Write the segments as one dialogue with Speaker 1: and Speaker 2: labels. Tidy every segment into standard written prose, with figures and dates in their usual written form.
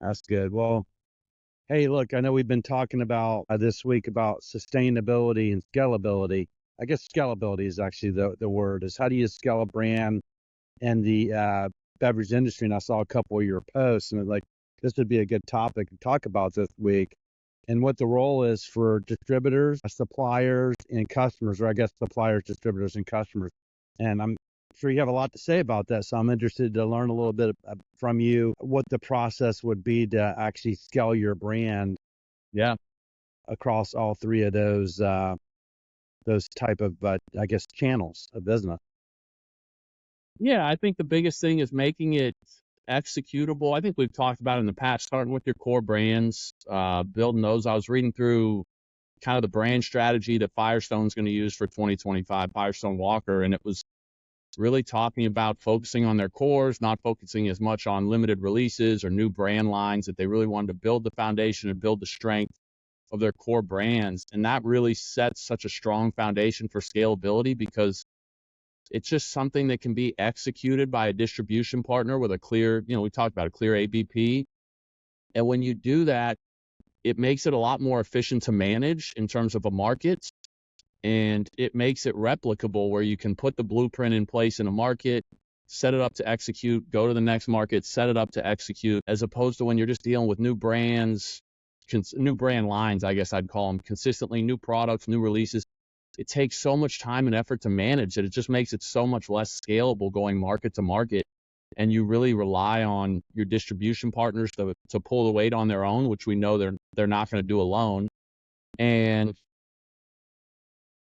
Speaker 1: That's good. Well, hey, look, I know we've been talking about this week about sustainability and scalability. I guess scalability is actually the word is how do you scale a brand in the beverage industry? And I saw a couple of your posts and like, this would be a good topic to talk about this week and what the role is for distributors, suppliers, and customers, or I guess suppliers, distributors, and customers. And I'm sure you have a lot to say about that. So I'm interested to learn a little bit from you what the process would be to actually scale your brand
Speaker 2: Yeah.
Speaker 1: across all three of those type of, I guess, channels of business.
Speaker 2: Yeah, I think the biggest thing is making it executable. I think we've talked about it in the past, starting with your core brands, building those. I was reading through kind of the brand strategy that Firestone's going to use for 2025, Firestone Walker, and it was really talking about focusing on their cores, not focusing as much on limited releases or new brand lines, that they really wanted to build the foundation and build the strength of their core brands. And that really sets such a strong foundation for scalability because it's just something that can be executed by a distribution partner with a clear, we talked about a clear ABP. And when you do that, it makes it a lot more efficient to manage in terms of a market. And it makes it replicable where you can put the blueprint in place in a market, set it up to execute, go to the next market, set it up to execute, as opposed to when you're just dealing with new brands, new brand lines, I guess I'd call them, consistently new products, new releases. It takes so much time and effort to manage it. It just makes it so much less scalable going market to market. And you really rely on your distribution partners to pull the weight on their own, which we know they're not going to do alone. And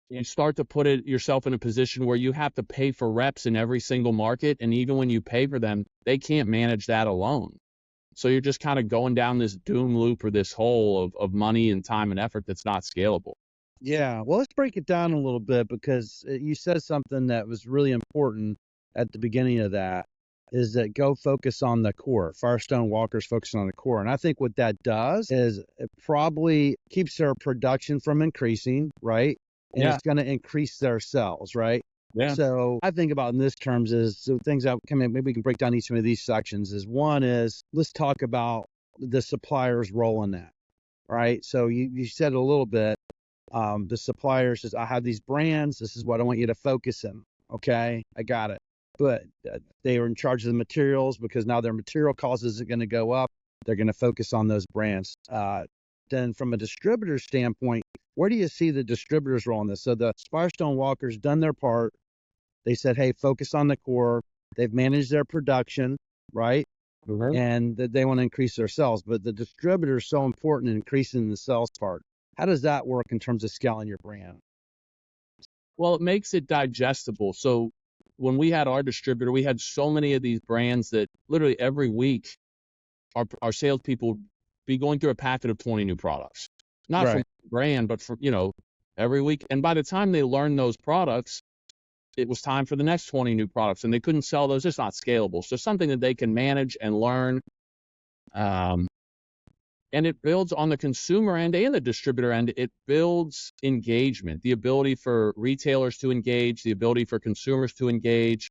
Speaker 2: you start to put yourself in a position where you have to pay for reps in every single market. And even when you pay for them, they can't manage that alone. So you're just kind of going down this doom loop or this hole of money and time and effort that's not scalable.
Speaker 1: Yeah, well, let's break it down a little bit because you said something that was really important at the beginning of that is that go focus on the core. Firestone Walker's focusing on the core. And I think what that does is it probably keeps their production from increasing, right? And
Speaker 2: Yeah.
Speaker 1: it's going to increase their sales, right?
Speaker 2: Yeah.
Speaker 1: So I think about in this terms is so things that come in, maybe we can break down each one of these sections is one is let's talk about the supplier's role in that, right? So you said a little bit, the supplier says, I have these brands. This is what I want you to focus in. Okay, I got it. But they are in charge of the materials because now their material cost isn't going to go up. They're going to focus on those brands. Then from a distributor standpoint, where do you see the distributor's role in this? So the Firestone Walker's done their part. They said, hey, focus on the core. They've managed their production, right?
Speaker 2: Mm-hmm.
Speaker 1: And that they want to increase their sales. But the distributor is so important in increasing the sales part. How does that work in terms of scaling your brand?
Speaker 2: Well, it makes it digestible. So when we had our distributor, we had so many of these brands that literally every week our salespeople would be going through a packet of 20 new products. Not
Speaker 1: Right.
Speaker 2: from brand, but for, every week. And by the time they learned those products, it was time for the next 20 new products and they couldn't sell those. It's not scalable. So something that they can manage and learn. And it builds on the consumer end and the distributor end. It builds engagement, the ability for retailers to engage, the ability for consumers to engage.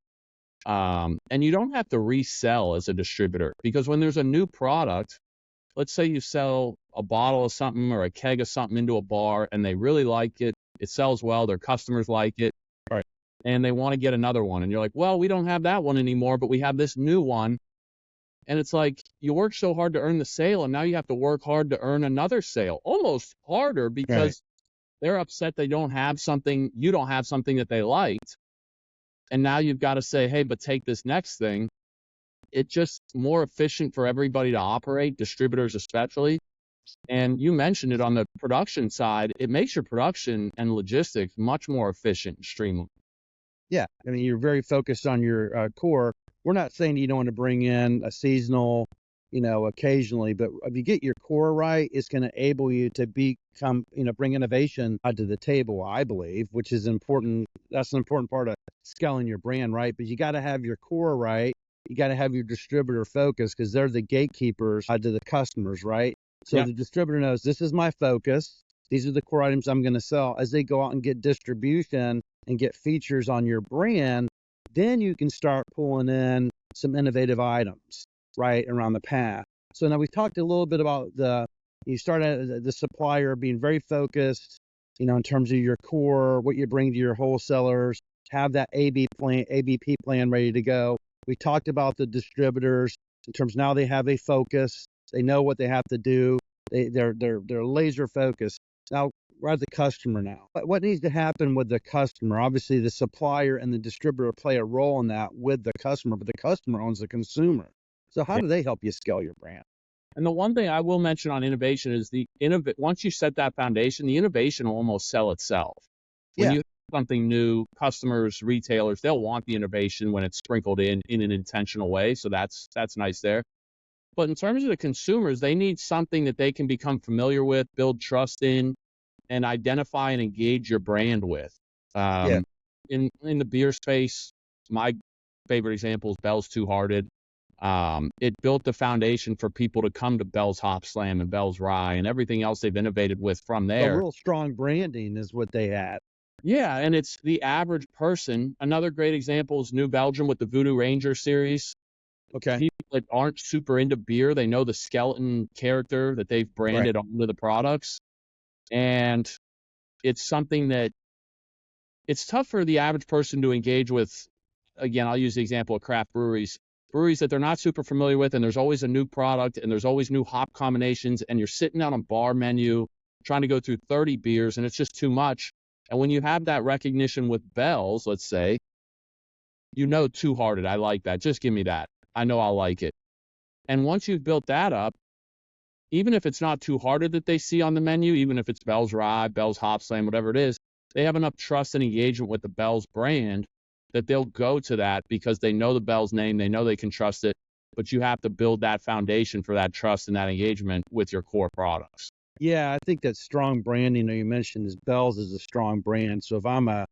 Speaker 2: And you don't have to resell as a distributor because when there's a new product, let's say you sell a bottle of something or a keg of something into a bar and they really like it. It sells well. Their customers like it.
Speaker 1: Right.
Speaker 2: And they want to get another one. And you're like, well, we don't have that one anymore, but we have this new one. And it's like you work so hard to earn the sale, and now you have to work hard to earn another sale, almost harder because they're upset they don't have something, you don't have something that they liked. And now you've got to say, hey, but take this next thing. It's just more efficient for everybody to operate, distributors especially. And you mentioned it on the production side. It makes your production and logistics much more efficient and streamlined.
Speaker 1: Yeah. I mean, you're very focused on your core. We're not saying you don't want to bring in a seasonal, occasionally, but if you get your core right, it's going to enable you to become, bring innovation to the table, I believe, which is important. That's an important part of scaling your brand, right? But you got to have your core right. You got to have your distributor focus because they're the gatekeepers to the customers, right? So
Speaker 2: Yep.
Speaker 1: the distributor knows this is my focus. These are the core items I'm going to sell. As they go out and get distribution and get features on your brand, then you can start pulling in some innovative items right around the path. So now we talked a little bit about you started the supplier being very focused, in terms of your core, what you bring to your wholesalers, have that ABP plan ready to go. We talked about the distributors in terms now they have a focus, they know what they have to do, they're laser focused. Now we're at the customer now. What needs to happen with the customer? Obviously, the supplier and the distributor play a role in that with the customer, but the customer owns the consumer. So how do they help you scale your brand?
Speaker 2: And the one thing I will mention on innovation is once you set that foundation, the innovation will almost sell itself. When
Speaker 1: Yeah.
Speaker 2: you have something new, customers, retailers, they'll want the innovation when it's sprinkled in an intentional way. So that's nice there. But in terms of the consumers, they need something that they can become familiar with, build trust in, and identify and engage your brand with.
Speaker 1: Yeah.
Speaker 2: In the beer space, my favorite example is Bell's Two Hearted. It built the foundation for people to come to Bell's Hop Slam and Bell's Rye and everything else they've innovated with from
Speaker 1: A
Speaker 2: there.
Speaker 1: real strong branding is what they had.
Speaker 2: Yeah, and it's the average person. Another great example is New Belgium with the Voodoo Ranger series.
Speaker 1: Okay.
Speaker 2: People that aren't super into beer, they know the skeleton character that they've branded onto the products. And it's something that it's tough for the average person to engage with. Again, I'll use the example of craft breweries that they're not super familiar with, and there's always a new product and there's always new hop combinations, and you're sitting on a bar menu trying to go through 30 beers and it's just too much. And when you have that recognition with Bell's, let's say, Two Hearted, I like that, just give me that, I know I'll like it. And once you've built that up, even if it's not Two Hearted that they see on the menu, even if it's Bell's Rye, Bell's Hop Slam, whatever it is, they have enough trust and engagement with the Bell's brand that they'll go to that because they know the Bell's name, they know they can trust it, but you have to build that foundation for that trust and that engagement with your core products.
Speaker 1: Yeah, I think that strong branding that you mentioned is Bell's is a strong brand. So if I'm a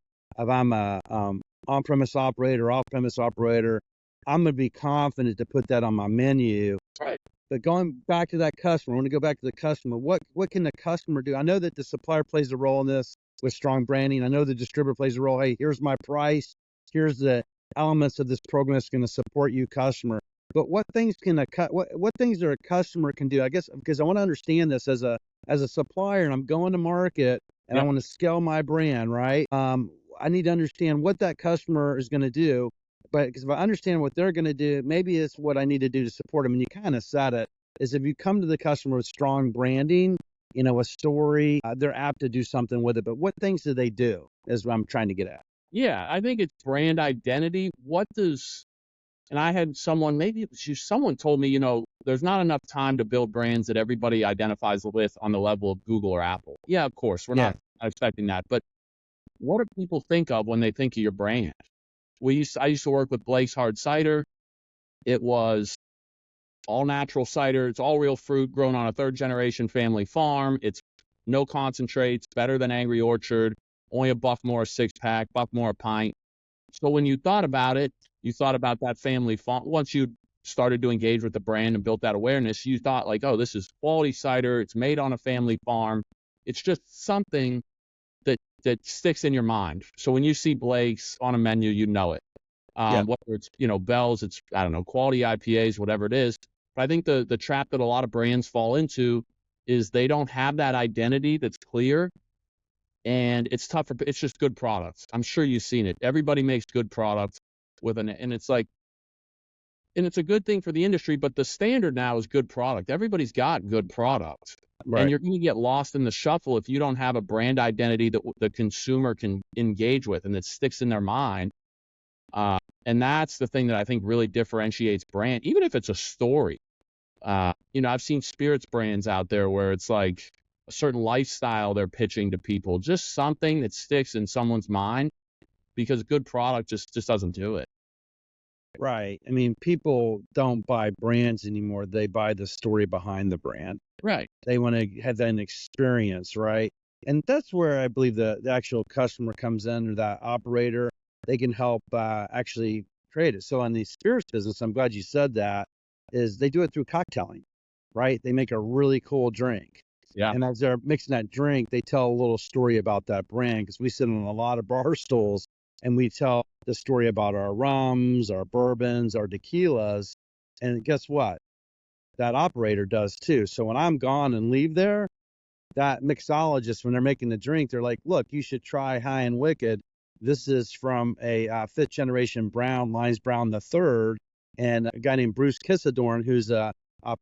Speaker 1: on-premise operator, off-premise operator, I'm gonna be confident to put that on my menu.
Speaker 2: Right.
Speaker 1: But going back to that customer, I want to go back to the customer. What can the customer do? I know that the supplier plays a role in this with strong branding. I know the distributor plays a role. Hey, here's my price. Here's the elements of this program that's going to support you, customer. But what things can what things that a customer can do? I guess because I want to understand this as a supplier, and I'm going to market and I want to scale my brand, right? I need to understand what that customer is going to do. But because if I understand what they're going to do, maybe it's what I need to do to support them. And you kind of said it, is if you come to the customer with strong branding, a story, they're apt to do something with it. But what things do they do is what I'm trying to get at.
Speaker 2: Yeah, I think it's brand identity. And I had someone, maybe it was you, someone told me, there's not enough time to build brands that everybody identifies with on the level of Google or Apple. Yeah, of course, we're not expecting that. But what do people think of when they think of your brand? I used to work with Blake's Hard Cider. It was all natural cider. It's all real fruit grown on a third generation family farm. It's no concentrates, better than Angry Orchard, only $1 more a 6-pack, $1 more a pint. So when you thought about it, you thought about that family farm. Once you started to engage with the brand and built that awareness, you thought like, oh, this is quality cider. It's made on a family farm. It's just something that sticks in your mind. So when you see Blake's on a menu, you know it. Whether it's, Bell's, it's, I don't know, quality IPAs, whatever it is. But I think the trap that a lot of brands fall into is they don't have that identity that's clear. And it's tough it's just good products. I'm sure you've seen it. Everybody makes good products and it's like, and it's a good thing for the industry, but the standard now is good product. Everybody's got good products.
Speaker 1: Right.
Speaker 2: And you're going to get lost in the shuffle if you don't have a brand identity that the consumer can engage with and that sticks in their mind. And that's the thing that I think really differentiates brand, even if it's a story. I've seen spirits brands out there where it's like a certain lifestyle they're pitching to people, just something that sticks in someone's mind, because good product just doesn't do it.
Speaker 1: Right. I mean, people don't buy brands anymore. They buy the story behind the brand.
Speaker 2: Right.
Speaker 1: They want to have that experience, right? And that's where I believe the actual customer comes in, or that operator. They can help actually create it. So on the spirits business, I'm glad you said that, is they do it through cocktailing, right? They make a really cool drink.
Speaker 2: Yeah.
Speaker 1: And as they're mixing that drink, they tell a little story about that brand, because we sit on a lot of bar stools and we tell the story about our rums, our bourbons, our tequilas. And guess what? that operator does too. So when I'm gone and leave there, that mixologist, when they're making the drink, they're like, look, you should try High and Wicked. This is from a fifth generation Brown, Lyons Brown the third. And a guy named Bruce Kissadorn, who's a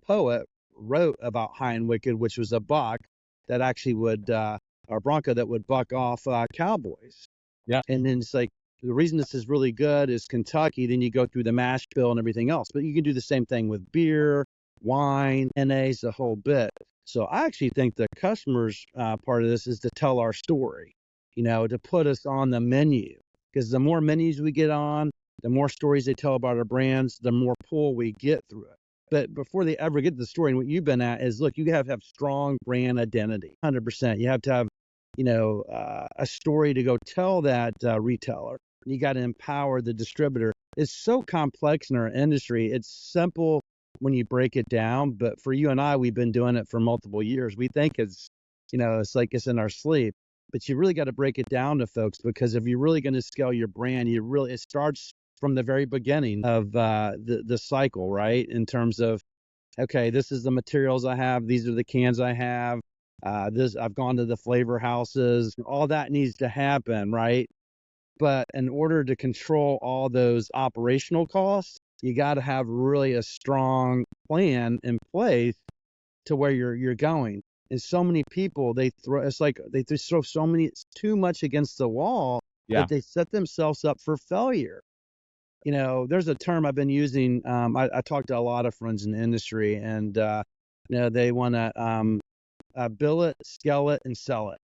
Speaker 1: poet, wrote about High and Wicked, which was a buck that actually would, or bronco that would buck off cowboys.
Speaker 2: Yeah.
Speaker 1: And then it's like, the reason this is really good is Kentucky. Then you go through the mash bill and everything else. But you can do the same thing with beer, wine, NAs, the whole bit. So I actually think the customers part of this is to tell our story, to put us on the menu. Because the more menus we get on, the more stories they tell about our brands, the more pull we get through it. But before they ever get to the story, and what you've been at is, look, you have to have strong brand identity, 100%. You have to have, a story to go tell that retailer. You got to empower the distributor. It's so complex in our industry. It's simple when you break it down, but for you and I, we've been doing it for multiple years. We think it's, it's like it's in our sleep, but you really got to break it down to folks, because if you're really going to scale your brand, it starts from the very beginning of the cycle, right? In terms of, okay, this is the materials I have. These are the cans I have. I've gone to the flavor houses. All that needs to happen, right? But in order to control all those operational costs, you got to have really a strong plan in place to where you're going. And so many people, they throw it's too much against the wall that they set themselves up for failure. There's a term I've been using. I talk to a lot of friends in the industry, and they want to bill it, scale it, and sell it.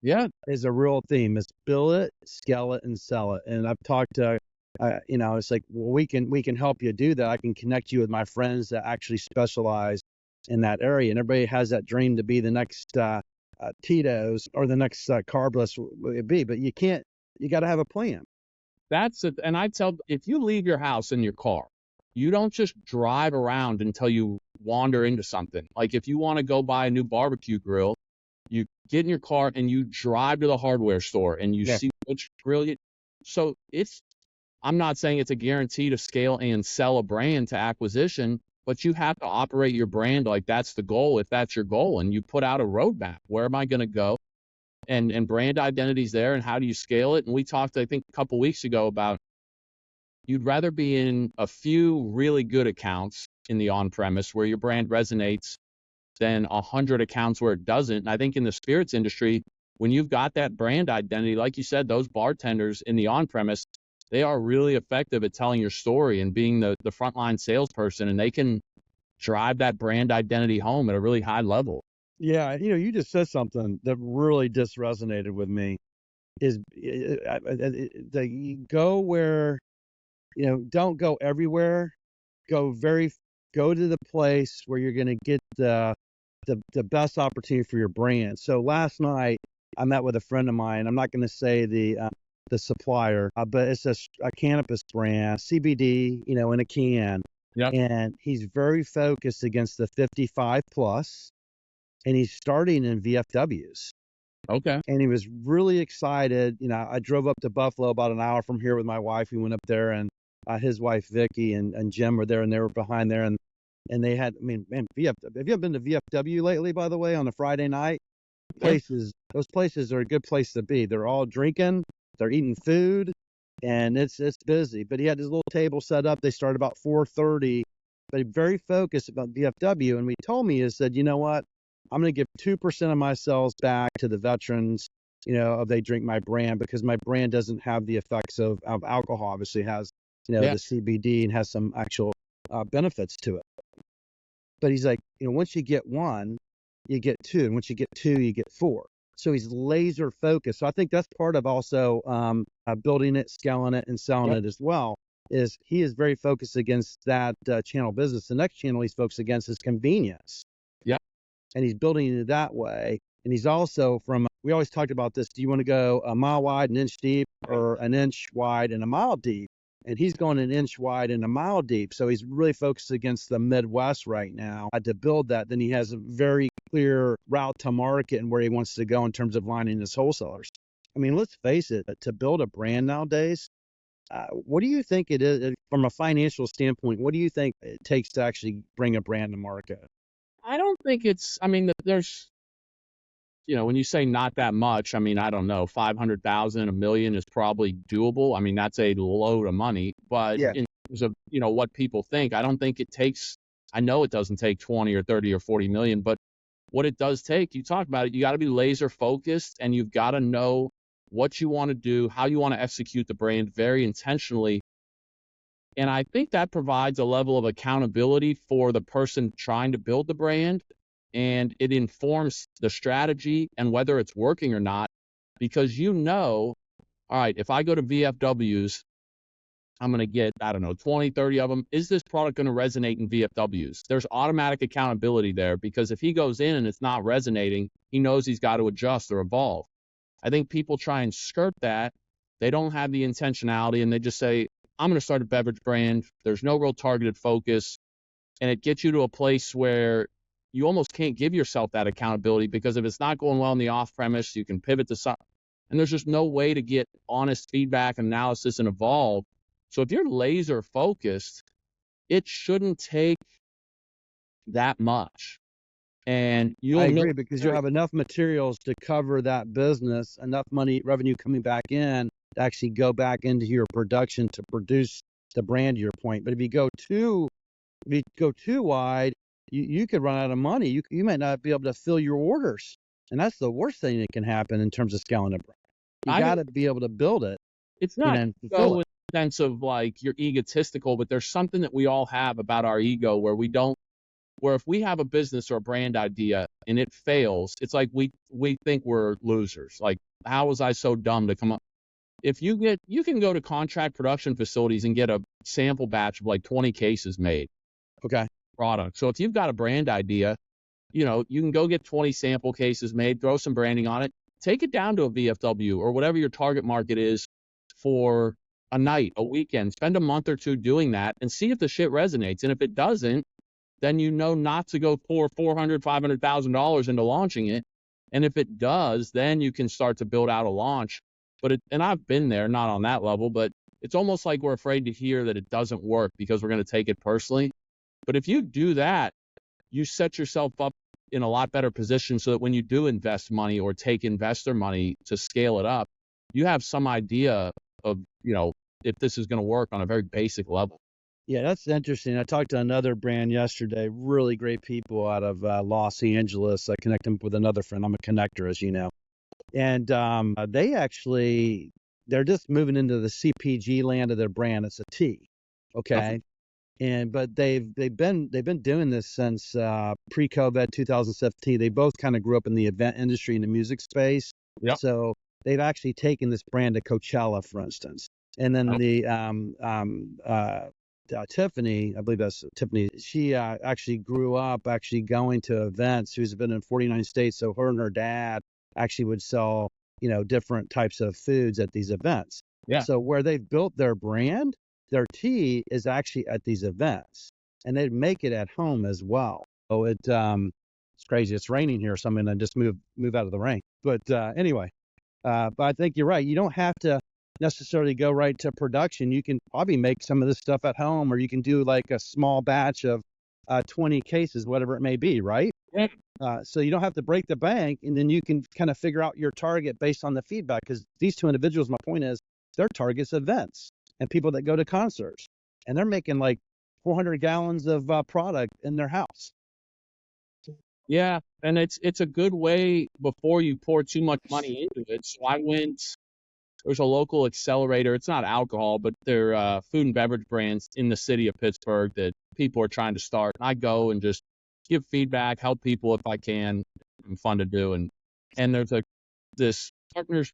Speaker 2: Yeah.
Speaker 1: Is a real theme. It's bill it, scale it, and sell it. And I've talked to, it's like, well, we can help you do that. I can connect you with my friends that actually specialize in that area. And everybody has that dream to be the next Tito's or the next carbless would be, but you got to have a plan.
Speaker 2: That's it. And I tell, if you leave your house in your car, you don't just drive around until you wander into something. Like if you want to go buy a new barbecue grill, you get in your car and you drive to the hardware store and you see which grill you. So I'm not saying it's a guarantee to scale and sell a brand to acquisition, but you have to operate your brand like that's the goal, if that's your goal, and you put out a roadmap. Where am I going to go? And brand identity's there, and how do you scale it? And we talked, I think, a couple weeks ago about you'd rather be in a few really good accounts in the on-premise where your brand resonates than 100 accounts where it doesn't. And I think in the spirits industry, when you've got that brand identity, like you said, those bartenders in the on-premise, they are really effective at telling your story and being the frontline salesperson, and they can drive that brand identity home at a really high level.
Speaker 1: Yeah, you just said something that really just resonated with me. Is you go where, don't go everywhere. Go to the place where you're going to get the best opportunity for your brand. So last night I met with a friend of mine. I'm not going to say the supplier, but it's a cannabis brand, CBD, in a can.
Speaker 2: Yep.
Speaker 1: And he's very focused against the 55 plus, and he's starting in VFWs.
Speaker 2: Okay.
Speaker 1: And he was really excited. I drove up to Buffalo about an hour from here with my wife. We went up there, and his wife Vicky and Jim were there, and they were behind there, and they had, VFW. Have you ever been to VFW lately, by the way, on a Friday night? Those places are a good place to be. They're all drinking, they're eating food, and it's busy. But he had his little table set up. They started about 4:30, but he's very focused about VFW. And he told me, he said, you know what? I'm going to give 2% of my sales back to the veterans, if they drink my brand, because my brand doesn't have the effects of alcohol. Obviously it has, the CBD, and has some actual benefits to it. But he's like, once you get one, you get two. And once you get two, you get four. So he's laser focused. So I think that's part of also building it, scaling it, and selling it as well, is he is very focused against that channel business. The next channel he's focused against is convenience.
Speaker 2: Yeah.
Speaker 1: And he's building it that way. And he's also we always talked about this. Do you want to go a mile wide, an inch deep, or an inch wide and a mile deep? And he's going an inch wide and a mile deep. So he's really focused against the Midwest right now to build that. Then he has a very clear route to market and where he wants to go in terms of lining his wholesalers. Let's face it, to build a brand nowadays, What do you think it is from a financial standpoint? What do you think it takes to actually bring a brand to market?
Speaker 2: I don't think it's, I mean, there's, when you say not that much, I mean, I don't know, 500,000, a million is probably doable. I mean, that's a load of money, but
Speaker 1: Yeah,
Speaker 2: in terms of, what people think, I don't think it takes, I know it doesn't take 20 or 30 or 40 million, but what it does take, you talk about it, you got to be laser focused and you've got to know what you want to do, how you want to execute the brand very intentionally. And I think that provides a level of accountability for the person trying to build the brand. And it informs the strategy and whether it's working or not, because all right, if I go to VFWs, I'm going to get, I don't know, 20, 30 of them. Is this product going to resonate in VFWs? There's automatic accountability there because if he goes in and it's not resonating, he knows he's got to adjust or evolve. I think people try and skirt that. They don't have the intentionality and they just say, I'm going to start a beverage brand. There's no real targeted focus. And it gets you to a place where you almost can't give yourself that accountability because if it's not going well in the off premise, you can pivot to something. And there's just no way to get honest feedback, analysis, and evolve. So if you're laser focused, it shouldn't take that much. And
Speaker 1: I
Speaker 2: you'll know
Speaker 1: agree because you'll have enough materials to cover that business, enough money, revenue coming back in to actually go back into your production to produce the brand to your point. But if you go too wide, you could run out of money. You might not be able to fill your orders. And that's the worst thing that can happen in terms of scaling a brand. You
Speaker 2: I
Speaker 1: got to be able to build it,
Speaker 2: it's not
Speaker 1: and fulfill
Speaker 2: ego
Speaker 1: it.
Speaker 2: in the sense of like you're egotistical, but there's something that we all have about our ego where if we have a business or a brand idea and it fails, it's like we think we're losers. Like, how was I so dumb to come up? If you can go to contract production facilities and get a sample batch of like 20 cases made
Speaker 1: Okay.
Speaker 2: product. So if you've got a brand idea, you can go get 20 sample cases made, throw some branding on it, take it down to a VFW or whatever your target market is for a night, a weekend, spend a month or two doing that and see if the shit resonates. And if it doesn't, then you know not to go pour $400,000-$500,000 into launching it. And if it does, then you can start to build out a launch. And I've been there, not on that level, but it's almost like we're afraid to hear that it doesn't work because we're going to take it personally. But if you do that, you set yourself up in a lot better position so that when you do invest money or take investor money to scale it up, you have some idea of, if this is going to work on a very basic level.
Speaker 1: Yeah, that's interesting. I talked to another brand yesterday, really great people out of Los Angeles. I connect them with another friend. I'm a connector, as you know. And they're just moving into the CPG land of their brand. It's a tea. Okay. But they've been doing this since pre-COVID 2017. They both kind of grew up in the event industry in the music space.
Speaker 2: Yep.
Speaker 1: So they've actually taken this brand to Coachella, for instance. And then Tiffany, I believe that's Tiffany, she actually grew up actually going to events. She's been in 49 states. So her and her dad actually would sell, different types of foods at these events.
Speaker 2: Yeah.
Speaker 1: So where they've built their brand, their tea is actually at these events and they make it at home as well. So it's crazy. It's raining here. So I'm going to just move out of the rain. But anyway, but I think you're right. You don't have to necessarily go right to production. You can probably make some of this stuff at home, or you can do like a small batch of 20 cases, whatever it may be, right?
Speaker 2: Yeah.
Speaker 1: So you don't have to break the bank, and then you can kind of figure out your target based on the feedback. Because these two individuals, my point is, their target's events and people that go to concerts, and they're making like 400 gallons of product in their house.
Speaker 2: Yeah, and it's a good way before you pour too much money into it. So there's a local accelerator. It's not alcohol, but they're food and beverage brands in the city of Pittsburgh that people are trying to start. And I go and just give feedback, help people if I can. And fun to do. And there's this partners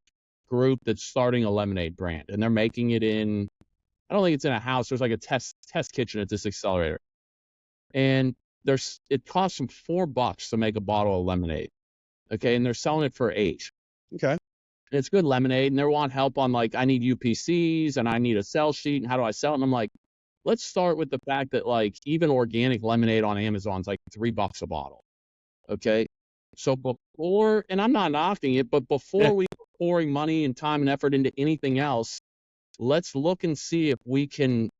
Speaker 2: group that's starting a lemonade brand, and they're making it in. I don't think it's in a house. There's like a test kitchen at this accelerator, and it costs them $4 to make a bottle of lemonade. Okay, and they're selling it for $8.
Speaker 1: Okay.
Speaker 2: And it's good lemonade, and they want help on like, I need UPCs and I need a sell sheet and how do I sell it? And I'm like, let's start with the fact that like even organic lemonade on Amazon is like $3 a bottle. Okay. So and I'm not knocking it, but before we were pouring money and time and effort into anything else, let's look and see if we can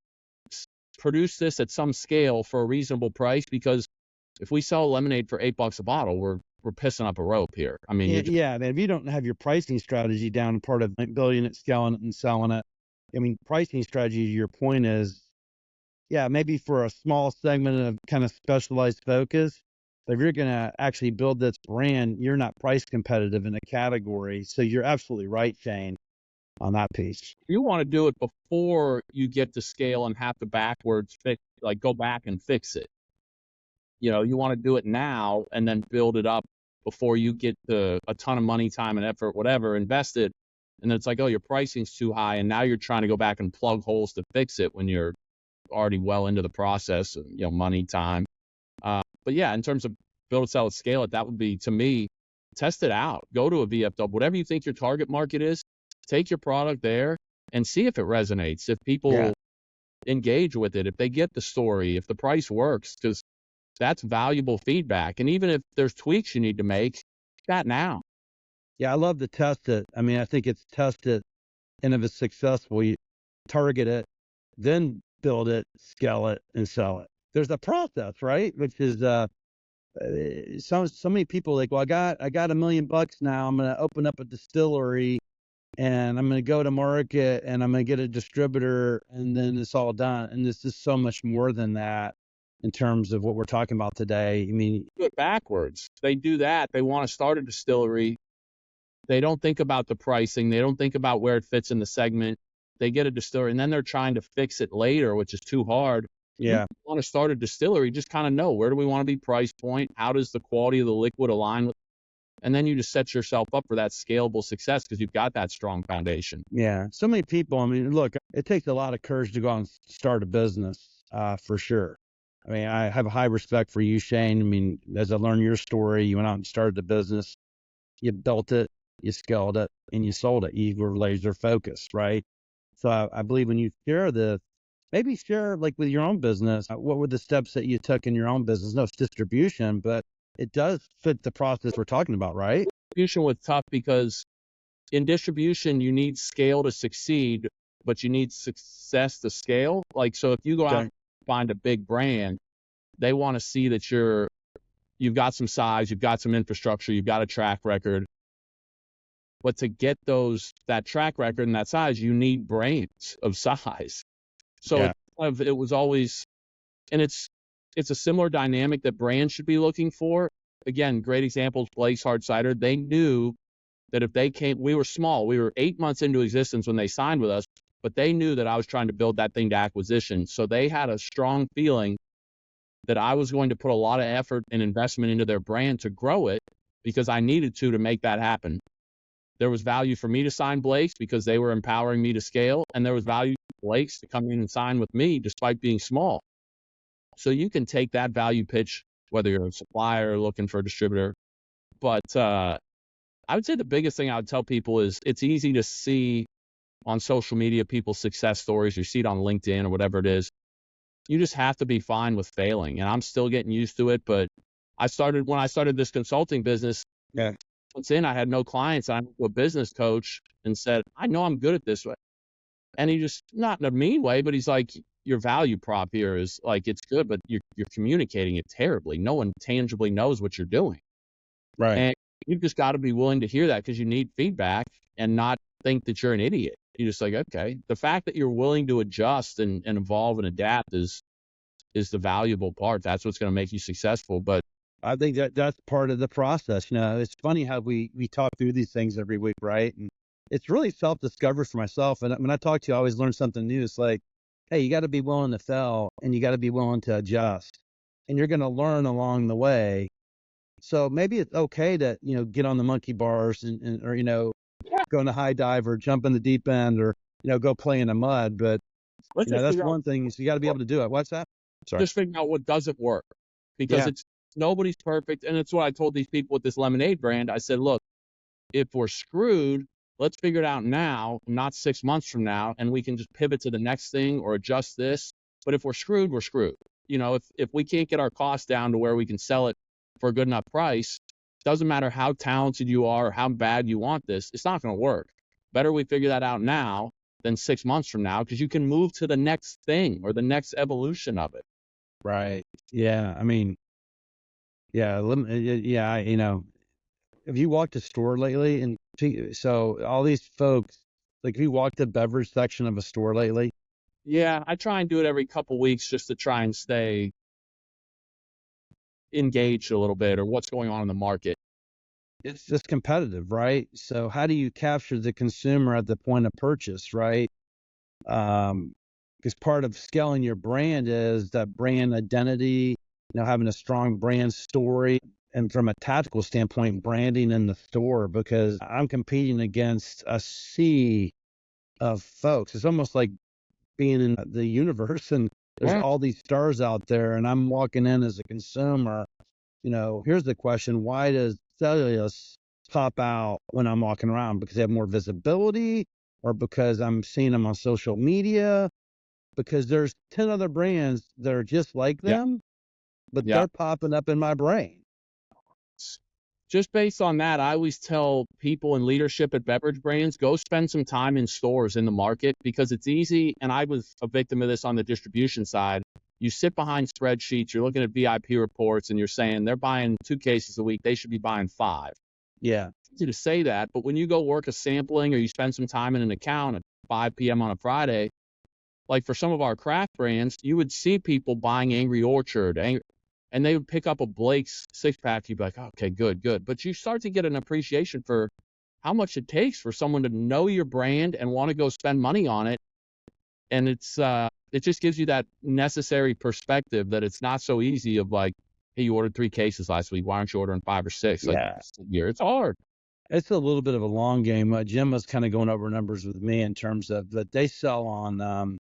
Speaker 2: produce this at some scale for a reasonable price, because if we sell lemonade for $8 a bottle, we're pissing up a rope here. I mean,
Speaker 1: Yeah, man, if you don't have your pricing strategy down, part of like building it, scaling it, and selling it. I mean, pricing strategy, your point is, yeah, maybe for a small segment of kind of specialized focus, but if you're going to actually build this brand, you're not price competitive in a category. So you're absolutely right, Shane, on that piece.
Speaker 2: you want to do it before you get to scale and have to backwards fix, like go back and fix it. You want to do it now and then build it up before you get a ton of money, time, and effort, whatever, invested. And then it's like, oh, your pricing's too high, and now you're trying to go back and plug holes to fix it when you're already well into the process, money, time. But yeah, in terms of build, sell it, scale it, that would be, to me, test it out. Go to a VFW, whatever you think your target market is, take your product there and see if it resonates, if people engage with it, if they get the story, if the price works, because that's valuable feedback. And even if there's tweaks you need to make, that now.
Speaker 1: Yeah, I love to test it. I mean, I think it's test it, and if it's successful, you target it, then build it, scale it, and sell it. There's a process, right? Which is so many people like, well, I got $1 million now. I'm gonna open up a distillery, and I'm gonna go to market, and I'm gonna get a distributor, and then it's all done. And this is so much more than that in terms of what we're talking about today. I mean,
Speaker 2: do it backwards. They do that. They want to start a distillery. They don't think about the pricing. They don't think about where it fits in the segment. They get a distillery, and then they're trying to fix it later, which is too hard.
Speaker 1: Yeah.
Speaker 2: If you want to start a distillery, just kind of know, where do we want to be price point? How does the quality of the liquid align with? And then you just set yourself up for that scalable success because you've got that strong foundation.
Speaker 1: Yeah. So many people, I mean, look, it takes a lot of courage to go out and start a business, for sure. I mean, I have a high respect for you, Shane. I mean, as I learned your story, you went out and started the business, you built it, you scaled it, and you sold it. You were laser focused, right? So I believe when you share this, maybe share like with your own business, what were the steps that you took in your own business? No, it's distribution, but it does fit the process we're talking about, right?
Speaker 2: Distribution was tough because in distribution, you need scale to succeed, but you need success to scale. Like, so if you go out and find a big brand, they want to see that you've got some size, you've got some infrastructure, you've got a track record. But to get that track record and that size, you need brands of size. So it was always, and it's a similar dynamic that brands should be looking for. Again, great examples, Blake's Hard Cider. They knew that if they came, we were small. We were 8 months into existence when they signed with us, but they knew that I was trying to build that thing to acquisition. So they had a strong feeling that I was going to put a lot of effort and investment into their brand to grow it, because I needed to make that happen. There was value for me to sign Blake's because they were empowering me to scale, and there was value for Blake's to come in and sign with me despite being small. So you can take that value pitch, whether you're a supplier looking for a distributor. But I would say the biggest thing I would tell people is, it's easy to see on social media people's success stories. You see it on LinkedIn or whatever it is. You just have to be fine with failing. And I'm still getting used to it. But when I started this consulting business, once in, I had no clients. I went to a business coach and said, I know I'm good at this. And he just, not in a mean way, but he's like, your value prop here is like, it's good, but you're communicating it terribly. No one tangibly knows what you're doing.
Speaker 1: Right.
Speaker 2: And you've just got to be willing to hear that, because you need feedback and not think that you're an idiot. You're just like, okay. The fact that you're willing to adjust and evolve and adapt is the valuable part. That's what's going to make you successful. But
Speaker 1: I think that's part of the process. It's funny how we talk through these things every week, right? And it's really self-discovery for myself. And when I talk to you, I always learn something new. It's like, hey, you got to be willing to fail, and you got to be willing to adjust, and you're going to learn along the way. So maybe it's okay to, get on the monkey bars or, go in the high dive or jump in the deep end or, go play in the mud. But that's one thing. So you got to be able to do it. What's that? Sorry.
Speaker 2: Just figure out what doesn't work, because nobody's perfect. And it's what I told these people with this lemonade brand. I said, look, if we're screwed, let's figure it out now, not 6 months from now, and we can just pivot to the next thing or adjust this. But if we're screwed, we're screwed. If we can't get our costs down to where we can sell it for a good enough price, doesn't matter how talented you are or how bad you want this, it's not going to work. Better we figure that out now than 6 months from now, because you can move to the next thing or the next evolution of it.
Speaker 1: Right. Yeah. I mean, yeah. Yeah. Have you walked a store lately? And so all these folks, like, have you walked the beverage section of a store lately?
Speaker 2: Yeah, I try and do it every couple weeks just to try and stay engaged a little bit or what's going on in the market.
Speaker 1: It's just competitive, right? So how do you capture the consumer at the point of purchase, right? Because part of scaling your brand is that brand identity, having a strong brand story, and from a tactical standpoint, branding in the store, because I'm competing against a sea of folks. It's almost like being in the universe and there's
Speaker 2: Yeah.
Speaker 1: all these stars out there, and I'm walking in as a consumer. Here's the question: why does cellulose pop out when I'm walking around? Because they have more visibility, or because I'm seeing them on social media? Because there's 10 other brands that are just like
Speaker 2: Yeah.
Speaker 1: them, but
Speaker 2: Yeah.
Speaker 1: they're popping up in my brain.
Speaker 2: Just based on that, I always tell people in leadership at beverage brands, go spend some time in stores in the market, because it's easy. And I was a victim of this on the distribution side. You sit behind spreadsheets, you're looking at VIP reports, and you're saying they're buying 2 cases a week. They should be buying 5.
Speaker 1: Yeah.
Speaker 2: It's easy to say that, but when you go work a sampling or you spend some time in an account at 5 p.m. on a Friday, like for some of our craft brands, you would see people buying Angry Orchard, and they would pick up a Blake's 6-pack. You'd be like, okay, good. But you start to get an appreciation for how much it takes for someone to know your brand and want to go spend money on it. And it just gives you that necessary perspective that it's not so easy of like, hey, you ordered 3 cases last week. Why aren't you ordering 5 or 6? Like,
Speaker 1: Yeah.
Speaker 2: it's hard.
Speaker 1: It's a little bit of a long game. Jim was kind of going over numbers with me in terms of that they sell on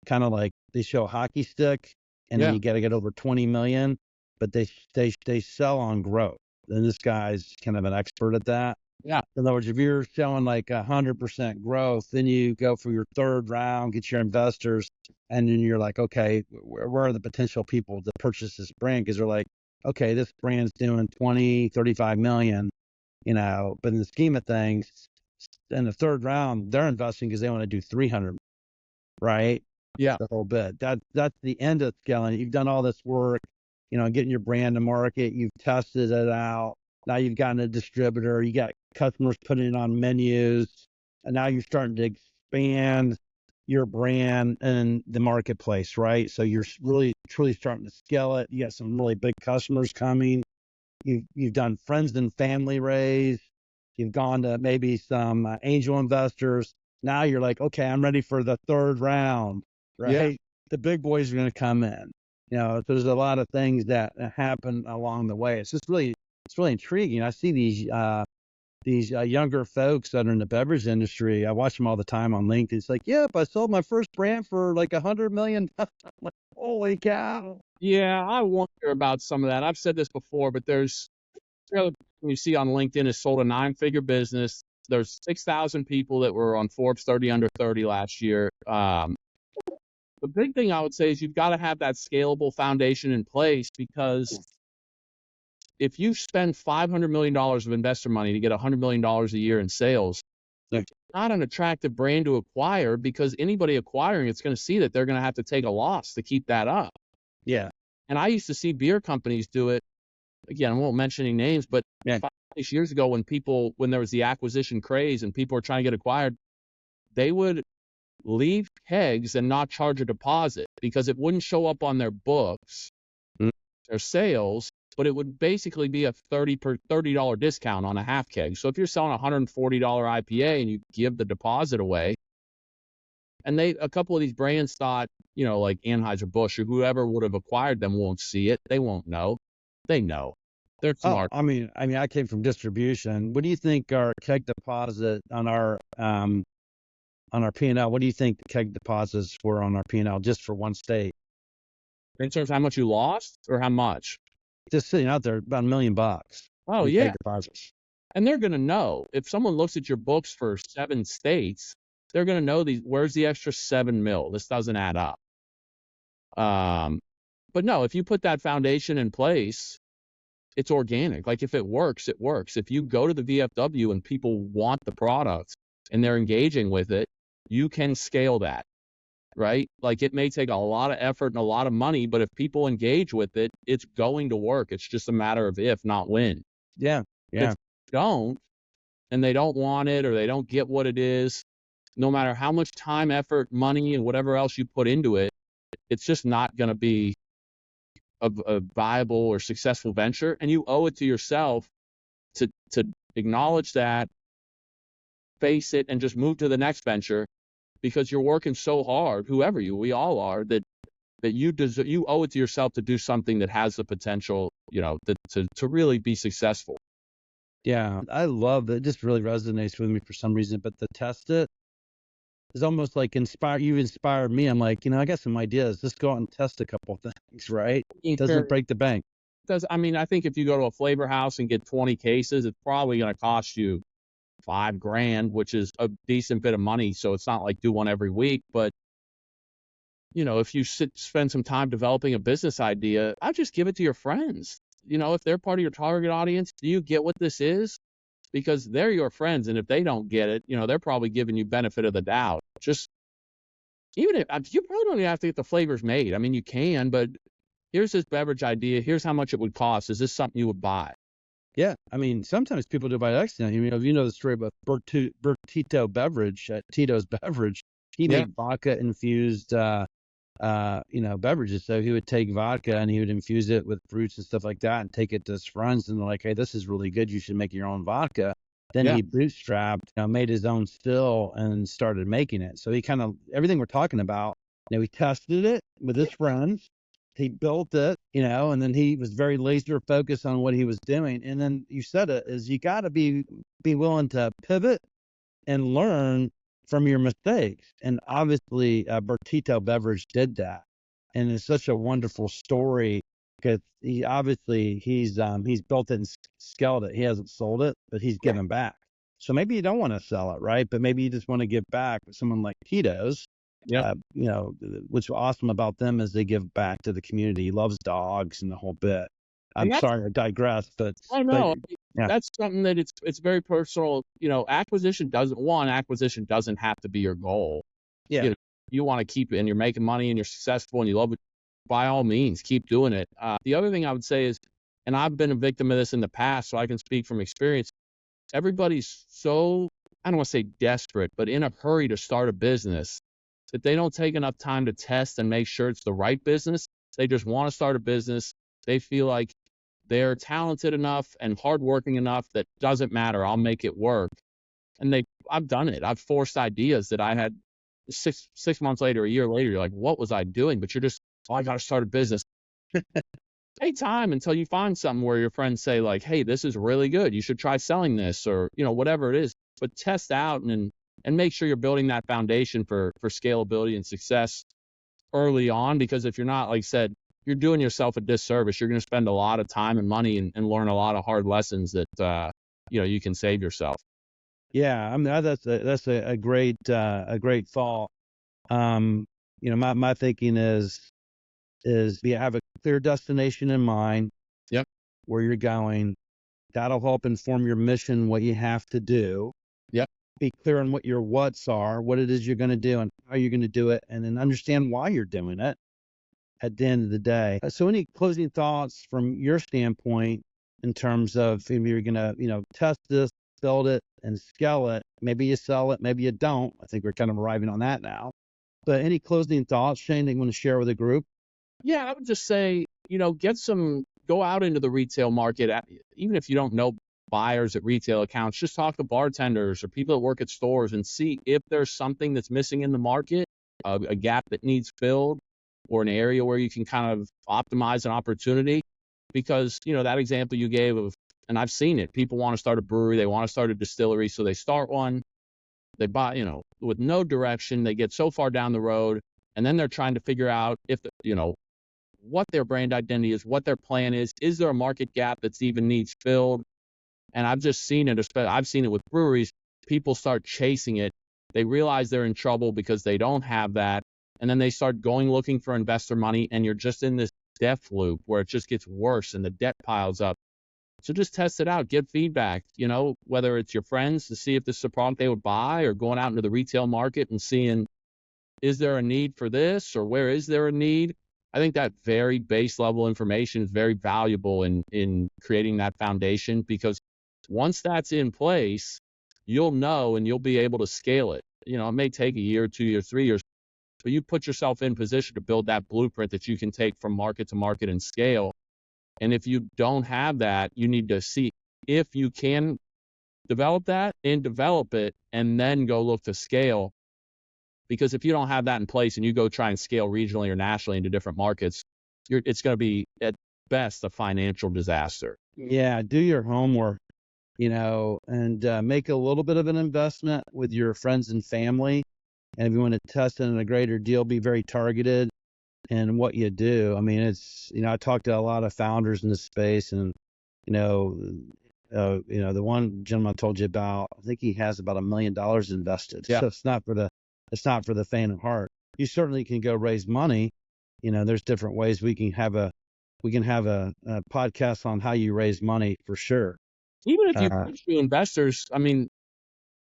Speaker 1: kind of like they show a hockey stick, and then
Speaker 2: Yeah.
Speaker 1: you got to get over 20 million, but they sell on growth. And this guy's kind of an expert at that.
Speaker 2: Yeah.
Speaker 1: In other words, if you're showing like 100% growth, then you go for your third round, get your investors, and then you're like, okay, where are the potential people to purchase this brand? Because they're like, okay, this brand's doing 20, 35 million, but in the scheme of things, in the third round, they're investing because they want to do 300, right?
Speaker 2: Yeah.
Speaker 1: The whole bit. That's the end of scaling. You've done all this work, getting your brand to market. You've tested it out. Now you've gotten a distributor. You got customers putting it on menus, and now you're starting to expand your brand in the marketplace, right? So you're really truly starting to scale it. You got some really big customers coming. You've done friends and family raise. You've gone to maybe some angel investors. Now you're like, okay, I'm ready for the third round, right?
Speaker 2: Yeah.
Speaker 1: The big boys are going to come in. So there's a lot of things that happen along the way. It's really intriguing. I see these younger folks that are in the beverage industry. I watch them all the time on LinkedIn. It's like, yep, I sold my first brand for like 100 million. Like, holy cow.
Speaker 2: Yeah, I wonder about some of that. I've said this before, but there's you see on LinkedIn has sold a 9-figure business. There's 6,000 people that were on Forbes 30 under 30 last year. The big thing I would say is you've got to have that scalable foundation in place, because if you spend $500 million of investor money to get $100 million a year in sales, it's not an attractive brand to acquire, because anybody acquiring it's going to see that they're going to have to take a loss to keep that up.
Speaker 1: Yeah.
Speaker 2: And I used to see beer companies do it. Again, I won't mention any names, but 5 years ago when there was the acquisition craze and people were trying to get acquired, they would leave kegs and not charge a deposit because it wouldn't show up on their books, their sales, but it would basically be a $30 discount on a half keg. So if you're selling a $140 IPA and you give the deposit away, and a couple of these brands thought, like Anheuser-Busch or whoever would have acquired them won't see it. They won't know. They know. They're smart.
Speaker 1: I mean, I came from distribution. What do you think our keg deposit on our P&L? What do you think the keg deposits were on our P&L just for one state?
Speaker 2: In terms of how much you lost or how much?
Speaker 1: Just sitting out there, about $1 million.
Speaker 2: Oh,
Speaker 1: in
Speaker 2: yeah.
Speaker 1: Keg deposits.
Speaker 2: And they're going to know. If someone looks at your books for 7 states, they're going to know where's the extra 7 mil? This doesn't add up. But no, if you put that foundation in place, it's organic. Like if it works, it works. If you go to the VFW and people want the product and they're engaging with it, you can scale that, right? Like it may take a lot of effort and a lot of money, but if people engage with it, it's going to work. It's just a matter of if, not when.
Speaker 1: Yeah.
Speaker 2: If
Speaker 1: Yeah.
Speaker 2: they don't, and they don't want it or they don't get what it is, no matter how much time, effort, money, and whatever else you put into it, it's just not going to be a viable or successful venture. And you owe it to yourself to acknowledge that, face it, and just move to the next venture, because you're working so hard, whoever we all are, that you owe it to yourself to do something that has the potential, to really be successful.
Speaker 1: Yeah. I love it. It just really resonates with me for some reason. But the test it is almost like you inspired me. I'm like, I got some ideas. Let's go out and test a couple of things, right? Doesn't break the bank.
Speaker 2: I think if you go to a flavor house and get 20 cases, it's probably going to cost you $5,000, which is a decent bit of money. So it's not like do one every week, but if you spend some time developing a business idea, I just give it to your friends. If they're part of your target audience, do you get what this is? Because they're your friends, and if they don't get it, they're probably giving you benefit of the doubt. Just even if you probably don't even have to get the flavors made. I mean, you can, but here's this beverage idea. Here's how much it would cost. Is this something you would buy?
Speaker 1: Yeah, I mean, sometimes people do by accident. You know the story about Bertito Beverage at Tito's Beverage. He made vodka infused, beverages. So he would take vodka and he would infuse it with fruits and stuff like that, and take it to his friends, and they're like, "Hey, this is really good. You should make your own vodka." Then he bootstrapped, made his own still, and started making it. So he kind of everything we're talking about. He tested it with his friends. He built it, and then he was very laser focused on what he was doing. And then you said it is you got to be willing to pivot and learn from your mistakes. And obviously, Bertito Beverage did that, and it's such a wonderful story because he's built it and scaled it. He hasn't sold it, but he's given back. So maybe you don't want to sell it, right? But maybe you just want to give back with someone like Tito's. What's awesome about them is they give back to the community. He loves dogs and the whole bit. I'm sorry, I digress, but
Speaker 2: I know that's something that it's very personal. Acquisition doesn't have to be your goal.
Speaker 1: Yeah,
Speaker 2: you want to keep it, and you're making money, and you're successful, and you love it. By all means, keep doing it. The other thing I would say is, and I've been a victim of this in the past, so I can speak from experience. Everybody's so, I don't want to say desperate, but in a hurry to start a business, that they don't take enough time to test and make sure it's the right business. They just want to start a business. They feel like they're talented enough and hardworking enough that doesn't matter. I'll make it work. And I've done it. I've forced ideas that I had 6 months later, a year later. You're like, what was I doing? But you're just, I got to start a business. Take time until you find something where your friends say like, hey, this is really good. You should try selling this, or, whatever it is. But test out and make sure you're building that foundation for scalability and success early on, because if you're not, like I said, you're doing yourself a disservice. You're going to spend a lot of time and money and learn a lot of hard lessons that, you can save yourself.
Speaker 1: Yeah. I mean, that's a great thought. My thinking is you have a clear destination in mind.
Speaker 2: Yep.
Speaker 1: Where you're going. That'll help inform your mission, what you have to do.
Speaker 2: Yep.
Speaker 1: Be clear on what your what's are, what it is you're going to do, and how you're going to do it, and then understand why you're doing it at the end of the day. So any closing thoughts from your standpoint in terms of if you're going to, test this, build it, and scale it? Go you sell it, maybe you don't. I think we're kind of arriving on that now. But any closing thoughts, Shane, that you want to share with the group?
Speaker 2: Yeah, I would just say, go out into the retail market, even if you don't know buyers at retail accounts, just talk to bartenders or people that work at stores and see if there's something that's missing in the market, a gap that needs filled, or an area where you can kind of optimize an opportunity. Because, that example you gave of, and I've seen it, people want to start a brewery, they want to start a distillery, so they start one, they buy, with no direction, they get so far down the road, and then they're trying to figure out if, what their brand identity is, what their plan is there a market gap that's even needs filled? And I've just seen it, I've seen it with breweries. People start chasing it. They realize they're in trouble because they don't have that. And then they start looking for investor money, and you're just in this death loop where it just gets worse and the debt piles up. So just test it out, get feedback, whether it's your friends to see if this is a product they would buy, or going out into the retail market and seeing, is there a need for this, or where is there a need? I think that very base level information is very valuable in creating that foundation, because once that's in place, you'll know and you'll be able to scale it. It may take a year, 2 years, 3 years, but you put yourself in position to build that blueprint that you can take from market to market and scale. And if you don't have that, you need to see if you can develop that and develop it, and then go look to scale. Because if you don't have that in place and you go try and scale regionally or nationally into different markets, it's going to be at best a financial disaster.
Speaker 1: Yeah, do your homework, and make a little bit of an investment with your friends and family. And if you want to test it in a greater deal, be very targeted in what you do. I mean, it's, I talked to a lot of founders in this space, and, the one gentleman I told you about, I think he has about $1 million invested.
Speaker 2: Yeah.
Speaker 1: So it's not for the faint of heart. You certainly can go raise money. There's different ways we can have a podcast on how you raise money for sure.
Speaker 2: Even if you pitch to investors, I mean,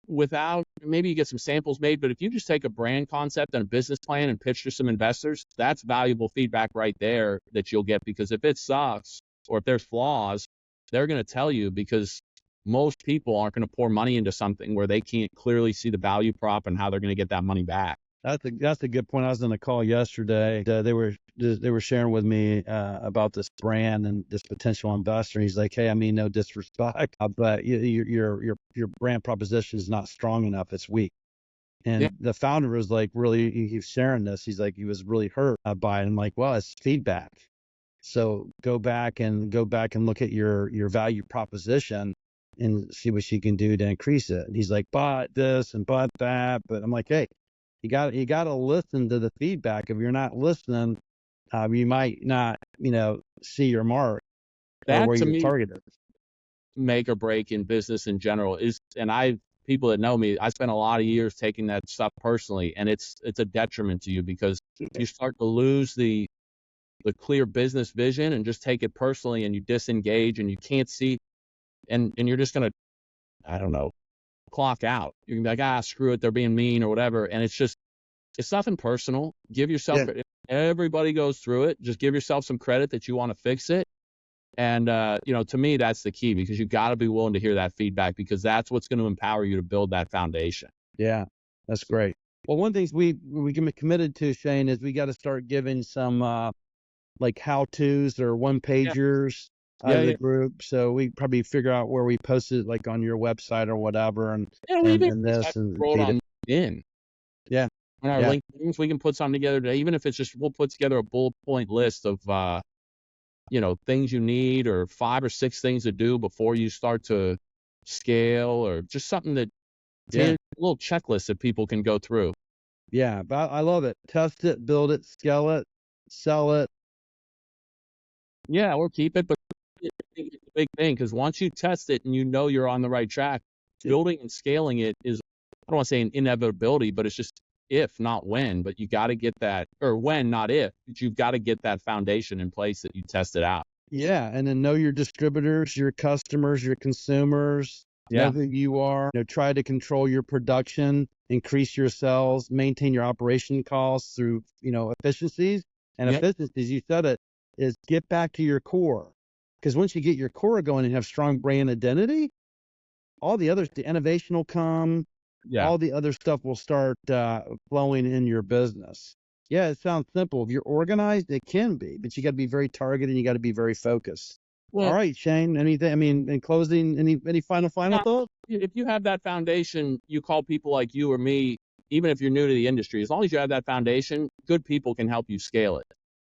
Speaker 2: without, maybe you get some samples made, but if you just take a brand concept and a business plan and pitch to some investors, that's valuable feedback right there that you'll get. Because if it sucks or if there's flaws, they're going to tell you, because most people aren't going to pour money into something where they can't clearly see the value prop and how they're going to get that money back.
Speaker 1: That's a good point. I was on a call yesterday. They were sharing with me about this brand and this potential investor. And he's like, "Hey, I mean, no disrespect, but your brand proposition is not strong enough. It's weak." And the founder was like, really, he's sharing this. He's like, he was really hurt by it. I'm like, well, it's feedback. So go back and look at your value proposition and see what you can do to increase it. And he's like, but this and but that. But I'm like, hey, you got to listen to the feedback. If you're not listening, you might not, see your mark or where you're targeted.
Speaker 2: Make or break in business in general is, and people that know me, I spent a lot of years taking that stuff personally, and it's a detriment to you, because you start to lose the clear business vision and just take it personally, and you disengage and you can't see, and you're just going to, I don't know, clock out. You're gonna be like, screw it, they're being mean or whatever. And it's nothing personal. Give yourself, everybody goes through it. Just give yourself some credit that you want to fix it. And, to me, that's the key, because you got to be willing to hear that feedback, because that's what's going to empower you to build that foundation.
Speaker 1: Yeah, that's great. Well, one thing we can be committed to, Shane, is we got to start giving some like how-tos or one-pagers out of the group. So we probably figure out where we post it, like on your website or whatever, and this and
Speaker 2: roll on LinkedIn.
Speaker 1: Yeah.
Speaker 2: On our LinkedIn, we can put something together today, even if it's just, we'll put together a bullet point list of things you need, or 5 or 6 things to do before you start to scale, or just something that, a little checklist that people can go through.
Speaker 1: Yeah, but I love it. Test it, build it, scale it, sell it.
Speaker 2: Yeah, or keep it, but it's a big thing, because once you test it and you're on the right track, building and scaling it is, I don't want to say an inevitability, but it's just if, not when. But you got to get that, or when, not if, but you've got to get that foundation in place that you tested out. Yeah, and then know your distributors, your customers, your consumers. Know who you are. Try to control your production, increase your sales, maintain your operation costs through efficiencies. And efficiencies, you said it, is get back to your core. Because once you get your core going and have strong brand identity, all the others, the innovation will come. All the other stuff will start flowing in your business. Yeah, it sounds simple. If you're organized, it can be, but you got to be very targeted and you got to be very focused. Well, all right, Shane, anything, I mean, in closing, any final thoughts? If you have that foundation, you call people like you or me, even if you're new to the industry, as long as you have that foundation, good people can help you scale it.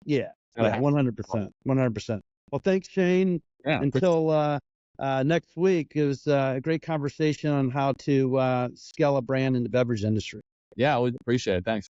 Speaker 2: Yeah, 100%. 100%. Well, thanks, Shane. Yeah. Until next week, it was a great conversation on how to scale a brand in the beverage industry. Yeah, we appreciate it. Thanks.